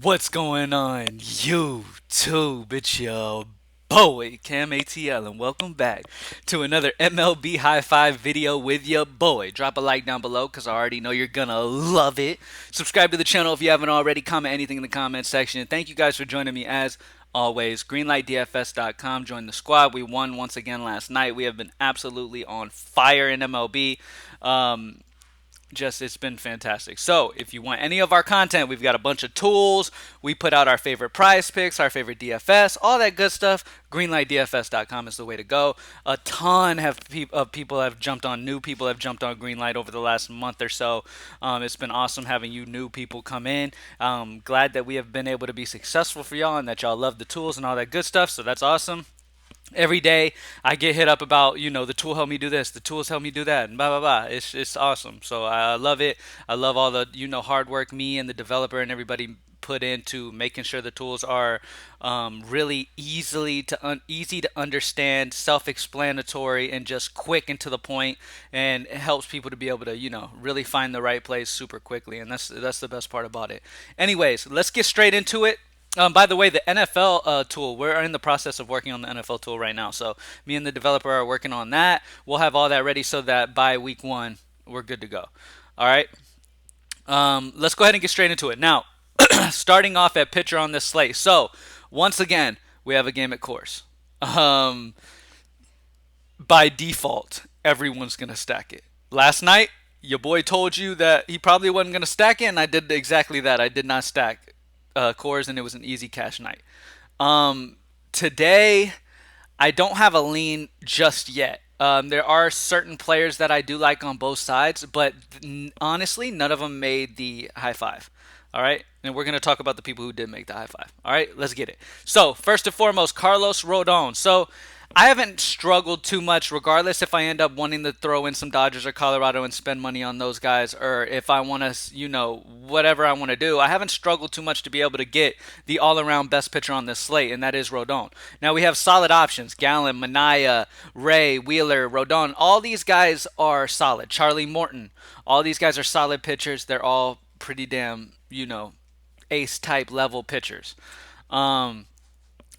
What's going on, YouTube? It's your boy, Cam ATL, and welcome back to another MLB High Five video with your boy. Drop a like down below because I already know you're gonna love it. Subscribe to the channel if you haven't already. Comment anything in the comment section. And thank you guys for joining me as always. GreenlightDFS.com. Join the squad. We won once again last night. We have been absolutely on fire in MLB. It's been fantastic. So if you want any of our content, we've got a bunch of tools. We put out our favorite prize picks, our favorite DFS, all that good stuff. GreenlightDFS.com is the way to go. A ton of people have jumped on. New people have jumped on Greenlight over the last month or so. It's been awesome having you new people come in. Glad that we have been able to be successful for y'all and that y'all love the tools and all that good stuff. So that's awesome. Every day I get hit up about, the tool helped me do this, the tools help me do that, and blah blah blah. It's awesome. So I love it. I love all the hard work me and the developer and everybody put into making sure the tools are really easy to understand, self-explanatory, and just quick and to the point, and it helps people to be able to really find the right place super quickly, and that's the best part about it. Anyways, let's get straight into it. By the way, the NFL tool, we're in the process of working on the NFL tool right now. So me and the developer are working on that. We'll have all that ready so that by week one, we're good to go. All right. Let's go ahead and get straight into it. Now, starting off at pitcher on this slate. So once again, we have a game at course. Um, by default, everyone's going to stack it. Last night, your boy told you that he probably wasn't going to stack it, and I did exactly that. I did not stack cores, and it was an easy cash night. Today, I don't have a lean just yet. There are certain players that I do like on both sides, but honestly, none of them made the high five. All right, and we're gonna talk about the people who did make the high five. All right, let's get it. So first and foremost, Carlos Rodon. So I haven't struggled too much, regardless if I end up wanting to throw in some Dodgers or Colorado and spend money on those guys, or if I want to, whatever I want to do. I haven't struggled too much to be able to get the all-around best pitcher on this slate, and that is Rodon. Now we have solid options: Gallen, Manaya, Ray, Wheeler, Rodon. All these guys are solid. Charlie Morton. All these guys are solid pitchers. They're all pretty damn, ace type level pitchers. Um,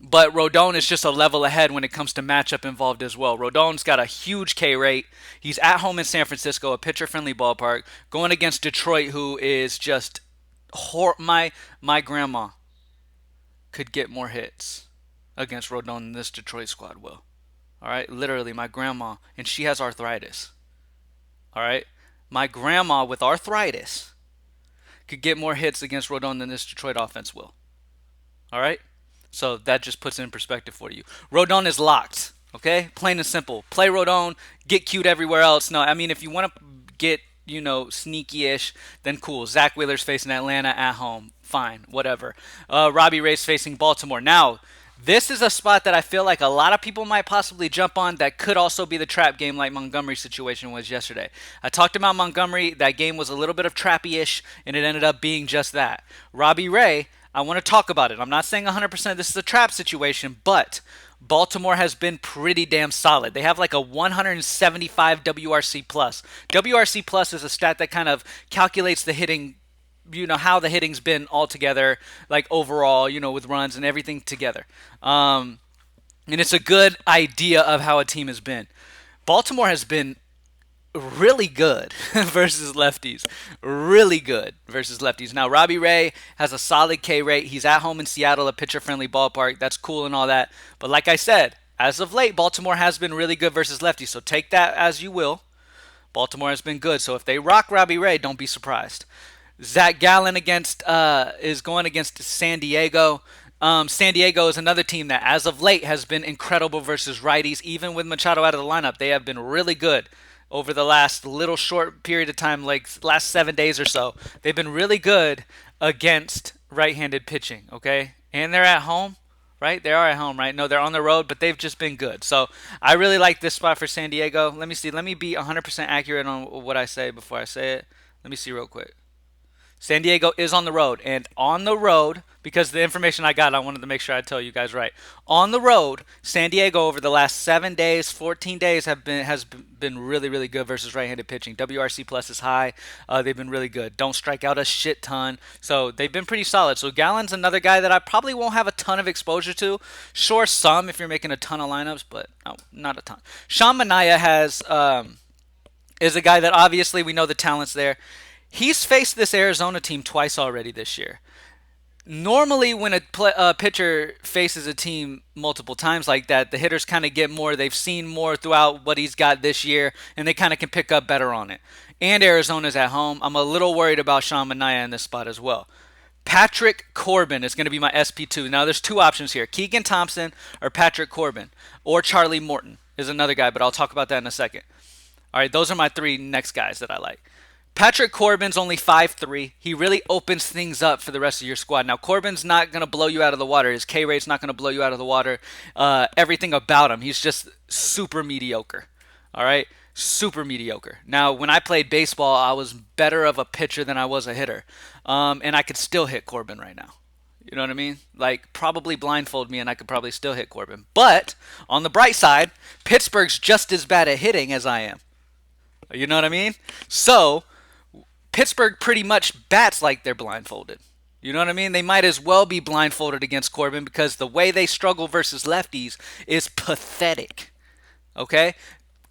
but Rodon is just a level ahead when it comes to matchup involved as well. Rodon's got a huge K rate. He's at home in San Francisco, a pitcher friendly ballpark, going against Detroit, who is just my grandma could get more hits against Rodon than this Detroit squad will. All right, literally, my grandma, and she has arthritis. All right, my grandma with arthritis could get more hits against Rodon than this Detroit offense will. All right? So that just puts it in perspective for you. Rodon is locked. Okay? Plain and simple. Play Rodon, get cute everywhere else. No, I mean, if you want to get, sneaky ish, then cool. Zach Wheeler's facing Atlanta at home. Fine. Whatever. Robbie Ray's facing Baltimore. Now, this is a spot that I feel like a lot of people might possibly jump on that could also be the trap game like Montgomery's situation was yesterday. I talked about Montgomery. That game was a little bit of trappy-ish, and it ended up being just that. Robbie Ray, I want to talk about it. I'm not saying 100% this is a trap situation, but Baltimore has been pretty damn solid. They have like a 175 WRC plus. WRC plus is a stat that kind of calculates the hitting, how the hitting's been altogether, like overall, with runs and everything together. And it's a good idea of how a team has been. Baltimore has been really good versus lefties. Really good versus lefties. Now, Robbie Ray has a solid K rate. He's at home in Seattle, a pitcher friendly ballpark. That's cool and all that. But like I said, as of late, Baltimore has been really good versus lefties. So take that as you will. Baltimore has been good. So if they rock Robbie Ray, don't be surprised. Zach Gallen is going against San Diego. San Diego is another team that, as of late, has been incredible versus righties. Even with Machado out of the lineup, they have been really good over the last little short period of time, like last 7 days or so. They've been really good against right-handed pitching, okay? And they're at home, right? They are at home, right? No, they're on the road, but they've just been good. So I really like this spot for San Diego. Let me see. Let me be 100% accurate on what I say before I say it. Let me see real quick. San Diego is on the road, and on the road, because the information I got, I wanted to make sure I tell you guys right. On the road, San Diego over the last 7 days, 14 days has been really really good versus right-handed pitching. WRC plus is high. They've been really good. Don't strike out a shit ton, so they've been pretty solid. So Gallen's another guy that I probably won't have a ton of exposure to. Sure, some if you're making a ton of lineups, but no, not a ton. Sean Manaea is a guy that obviously we know the talent's there. He's faced this Arizona team twice already this year. Normally, when a pitcher faces a team multiple times like that, the hitters kind of get more. They've seen more throughout what he's got this year, and they kind of can pick up better on it. And Arizona's at home. I'm a little worried about Sean Manaea in this spot as well. Patrick Corbin is going to be my SP2. Now, there's two options here. Keegan Thompson or Patrick Corbin. Or Charlie Morton is another guy, but I'll talk about that in a second. All right, those are my three next guys that I like. Patrick Corbin's only 5'3". He really opens things up for the rest of your squad. Now, Corbin's not going to blow you out of the water. His K rate's not going to blow you out of the water. Everything about him, he's just super mediocre. All right? Super mediocre. Now, when I played baseball, I was better of a pitcher than I was a hitter. And I could still hit Corbin right now. You know what I mean? Like, probably blindfold me and I could probably still hit Corbin. But, on the bright side, Pittsburgh's just as bad at hitting as I am. You know what I mean? So, Pittsburgh pretty much bats like they're blindfolded. You know what I mean? They might as well be blindfolded against Corbin because the way they struggle versus lefties is pathetic. Okay?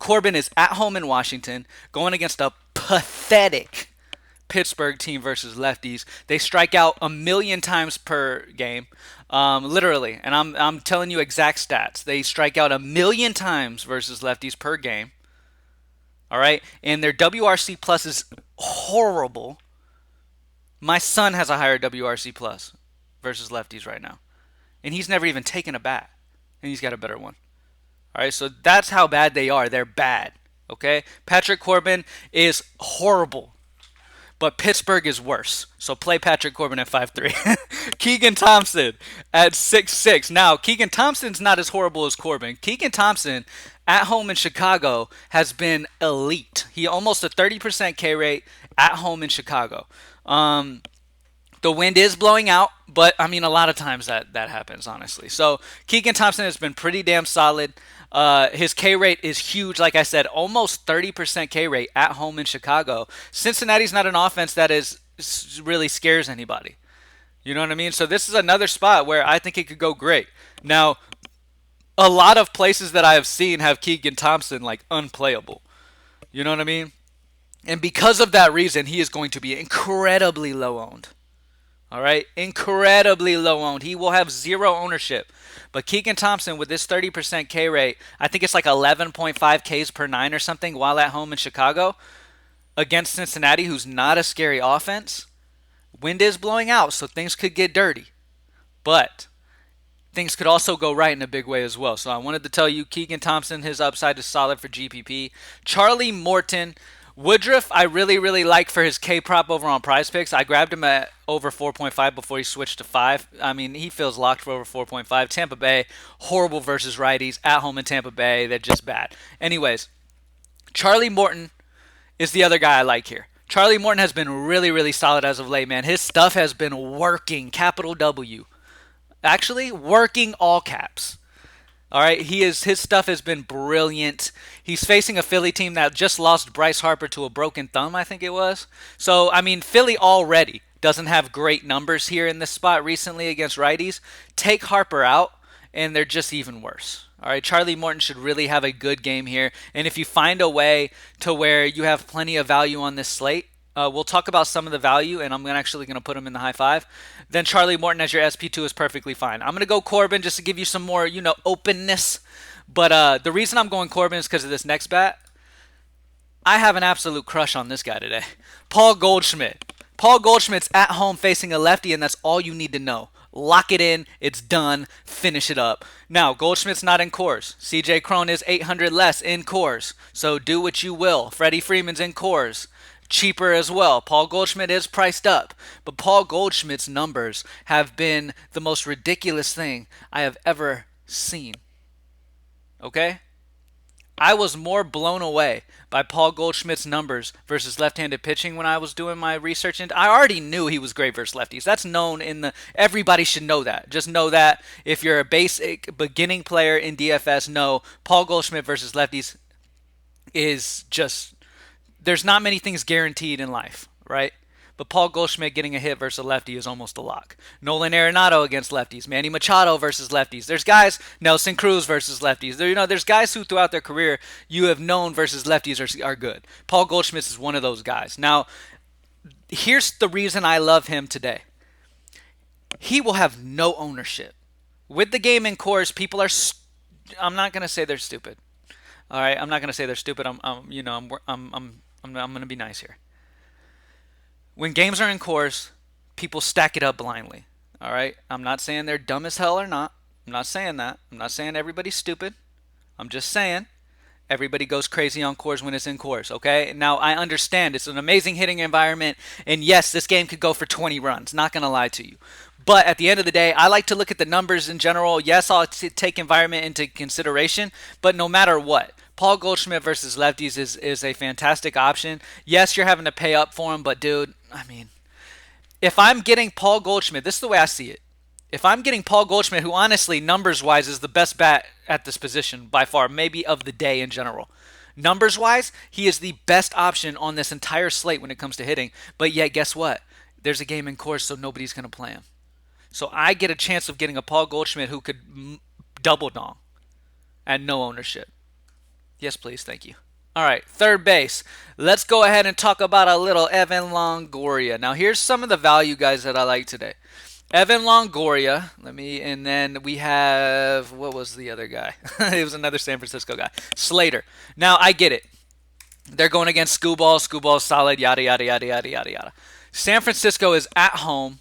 Corbin is at home in Washington going against a pathetic Pittsburgh team versus lefties. They strike out 1,000,000 times per game. Literally. And I'm telling you exact stats. They strike out 1,000,000 times versus lefties per game. All right, and their WRC plus is horrible. My son has a higher WRC plus versus lefties right now, and he's never even taken a bat, and he's got a better one. All right, so that's how bad they are. They're bad. Okay, Patrick Corbin is horrible, but Pittsburgh is worse. So play Patrick Corbin at 5'3". Keegan Thompson at 6'6". Now, Keegan Thompson's not as horrible as Corbin. Keegan Thompson at home in Chicago has been elite. He almost a 30% K rate at home in Chicago. The wind is blowing out, but I mean a lot of times that happens, honestly. So Keegan Thompson has been pretty damn solid. His K rate is huge, like I said, almost 30% K rate at home in Chicago. Cincinnati's not an offense that really scares anybody. You know what I mean? So this is another spot where I think it could go great. Now, a lot of places that I have seen have Keegan Thompson like unplayable. You know what I mean? And because of that reason, he is going to be incredibly low owned. All right? Incredibly low owned. He will have zero ownership. But Keegan Thompson with this 30% K rate, I think it's like 11.5 Ks per 9 or something while at home in Chicago against Cincinnati, who's not a scary offense. Wind is blowing out, so things could get dirty. But things could also go right in a big way as well. So I wanted to tell you, Keegan Thompson, his upside is solid for GPP. Charlie Morton. Woodruff, I really, really like for his K-prop over on Prize Picks. I grabbed him at over 4.5 before he switched to 5. I mean, he feels locked for over 4.5. Tampa Bay, horrible versus righties. At home in Tampa Bay, they're just bad. Anyways, Charlie Morton is the other guy I like here. Charlie Morton has been really, really solid as of late, man. His stuff has been working, capital W. Actually, working all caps. All right, his stuff has been brilliant. He's facing a Philly team that just lost Bryce Harper to a broken thumb, I think it was. So, I mean, Philly already doesn't have great numbers here in this spot recently against righties. Take Harper out, and they're just even worse. All right, Charlie Morton should really have a good game here. And if you find a way to where you have plenty of value on this slate, we'll talk about some of the value, and I'm actually going to put him in the high 5. Then Charlie Morton as your SP2 is perfectly fine. I'm going to go Corbin just to give you some more, openness. But the reason I'm going Corbin is because of this next bat. I have an absolute crush on this guy today. Paul Goldschmidt. Paul Goldschmidt's at home facing a lefty, and that's all you need to know. Lock it in. It's done. Finish it up. Now, Goldschmidt's not in cores. CJ Cron is 800 less in cores. So do what you will. Freddie Freeman's in cores. Cheaper as well. Paul Goldschmidt is priced up, but Paul Goldschmidt's numbers have been the most ridiculous thing I have ever seen. Okay? I was more blown away by Paul Goldschmidt's numbers versus left-handed pitching when I was doing my research. And I already knew he was great versus lefties. That's known in the. Everybody should know that. Just know that if you're a basic beginning player in DFS, know Paul Goldschmidt versus lefties is just. There's not many things guaranteed in life, right? But Paul Goldschmidt getting a hit versus a lefty is almost a lock. Nolan Arenado against lefties. Manny Machado versus lefties. There's guys, Nelson Cruz versus lefties. There's guys who throughout their career you have known versus lefties are good. Paul Goldschmidt is one of those guys. Now, here's the reason I love him today. He will have no ownership. With the game in course, people are. I'm not gonna say they're stupid. All right, I'm not gonna say they're stupid. I'm gonna be nice here. When games are in course, people stack it up blindly. All right? I'm not saying they're dumb as hell or not. I'm not saying that. I'm not saying everybody's stupid. I'm just saying everybody goes crazy on course when it's in course, okay? Now, I understand it's an amazing hitting environment, and yes, this game could go for 20 runs. Not going to lie to you. But at the end of the day, I like to look at the numbers in general. Yes, I'll take environment into consideration, but no matter what, Paul Goldschmidt versus lefties is a fantastic option. Yes, you're having to pay up for him, but dude, I mean, if I'm getting Paul Goldschmidt, this is the way I see it. If I'm getting Paul Goldschmidt, who honestly, numbers-wise, is the best bat at this position by far, maybe of the day in general. Numbers-wise, he is the best option on this entire slate when it comes to hitting. But yet, guess what? There's a game in course, so nobody's going to play him. So I get a chance of getting a Paul Goldschmidt who could double dong at no ownership. Yes, please. Thank you. All right, third base. Let's go ahead and talk about a little Evan Longoria. Now, here's some of the value guys that I like today. Evan Longoria, and then we have, what was the other guy? It was another San Francisco guy. SLATE. Now, I get it. They're going against Skubal. Skubal's solid, yada, yada, yada, yada, yada, yada. San Francisco is at home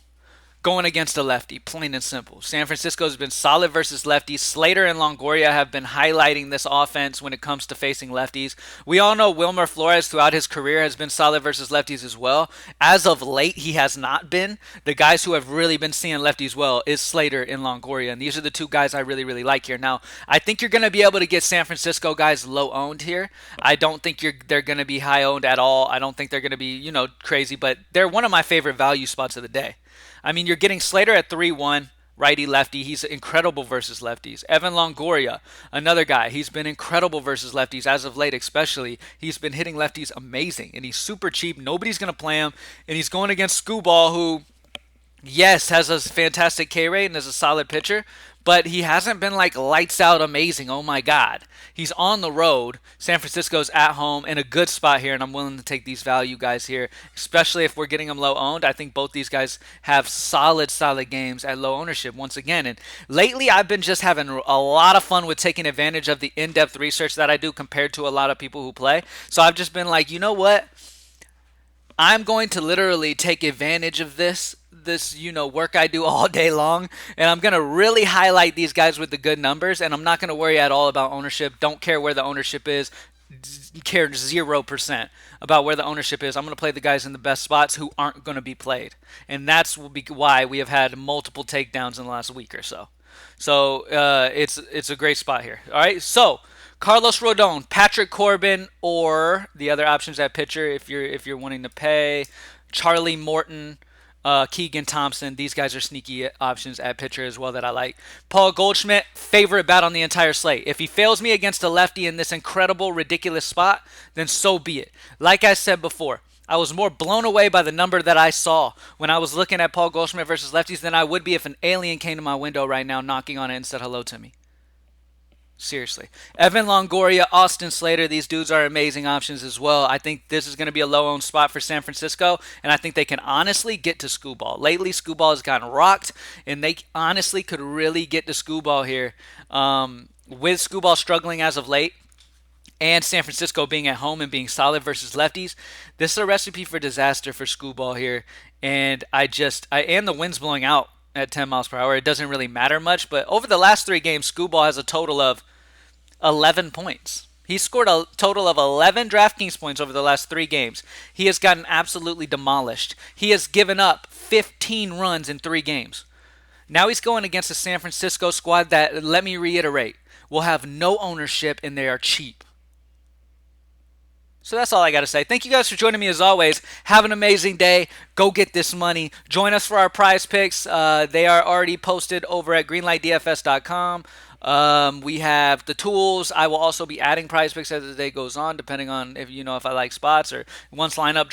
going against a lefty, plain and simple. San Francisco has been solid versus lefties. SLATE and Longoria have been highlighting this offense when it comes to facing lefties. We all know Wilmer Flores throughout his career has been solid versus lefties as well. As of late, he has not been. The guys who have really been seeing lefties well is SLATE and Longoria, and these are the two guys I really, really like here. Now, I think you're going to be able to get San Francisco guys low-owned here. I don't think they're going to be high-owned at all. I don't think they're going to be, crazy, but they're one of my favorite value spots of the day. I mean, you're getting SLATE at 3-1, righty-lefty. He's incredible versus lefties. Evan Longoria, another guy. He's been incredible versus lefties as of late, especially. He's been hitting lefties amazing, and he's super cheap. Nobody's going to play him, and he's going against Skubal, who, yes, has a fantastic K rate and is a solid pitcher, but he hasn't been like lights out amazing. Oh my God. He's on the road. San Francisco's at home in a good spot here, and I'm willing to take these value guys here, especially if we're getting them low owned. I think both these guys have solid games at low ownership once again. And lately, I've been just having a lot of fun with taking advantage of the in-depth research that I do compared to a lot of people who play. So I've just been like, you know what? I'm going to literally take advantage of this work I do all day long, and I'm going to really highlight these guys with the good numbers, and I'm not going to worry at all about ownership. Don't care where the ownership is. Care 0% about where the ownership is. I'm going to play the guys in the best spots who aren't going to be played, and that's why we have had multiple takedowns in the last week or so. So it's a great spot here. All right, so Carlos Rodon, Patrick Corbin, or the other options at pitcher if you're wanting to pay. Charlie Morton, Keegan Thompson. These guys are sneaky options at pitcher as well that I like. Paul Goldschmidt, favorite bat on the entire slate. If he fails me against a lefty in this incredible, ridiculous spot, then so be it. Like I said before, I was more blown away by the number that I saw when I was looking at Paul Goldschmidt versus lefties than I would be if an alien came to my window right now knocking on it and said hello to me. Seriously. Evan Longoria, Austin Slater, these dudes are amazing options as well. I think this is going to be a low-owned spot for San Francisco, and I think they can honestly get to Skubal. Lately, Skubal has gotten rocked, and they honestly could really get to Skubal here. With Skubal struggling as of late, and San Francisco being at home and being solid versus lefties, this is a recipe for disaster for Skubal here. And and the wind's blowing out at 10 miles per hour. It doesn't really matter much, but over the last 3 games, Skubal has a total of 11 points. He scored a total of 11 DraftKings points over the last 3 games. He has gotten absolutely demolished. He has given up 15 runs in 3 games. Now he's going against a San Francisco squad that, let me reiterate, will have no ownership and they are cheap. So that's all I got to say. Thank you guys for joining me as always. Have an amazing day. Go get this money. Join us for our prize picks. They are already posted over at greenlightdfs.com. We have the tools. I will also be adding prize picks as the day goes on, depending on if I like spots or once lineups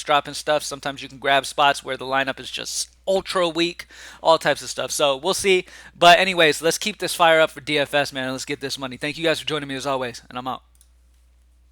drop and stuff. Sometimes you can grab spots where the lineup is just ultra weak, all types of stuff. So we'll see. But anyways, let's keep this fire up for DFS, man. Let's get this money. Thank you guys for joining me as always, and I'm out.